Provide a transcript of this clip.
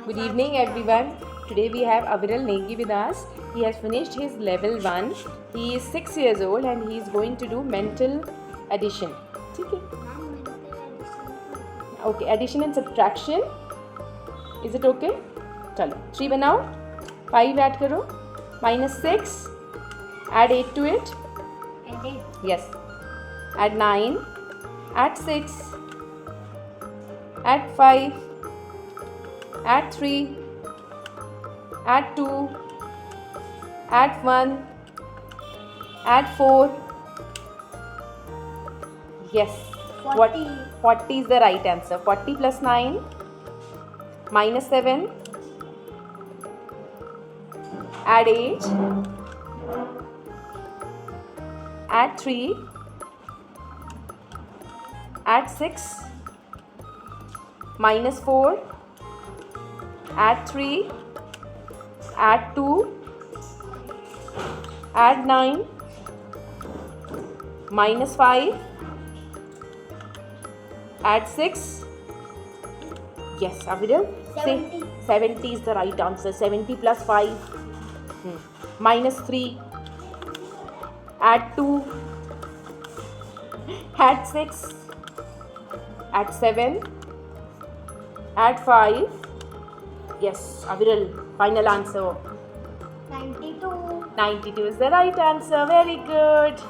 Good evening everyone. Today we have Aviral Negi with us. He has finished his level 1. He is 6 years old and he is going to do mental addition. Okay. Okay, addition and subtraction. Is it okay? चलो 3 बनाओ, 5 add करो, -6, add 8 to it. And 8. Yes. Add 9, add 6, add 5, add 3, add 2, add 1, add 4. Yes. 40. What? 40 is the right answer. 40 plus 9, -7, add 8, add 3, add 6, -4, add 3, add 2, add 9, -5, add 6. Yes, Aviral? 70. 70 is the right answer. 70 plus 5. -3. Add 2. Add 6. Add 7. Add 5. Yes, Aviral, final answer. 92. 92 is the right answer. Very good.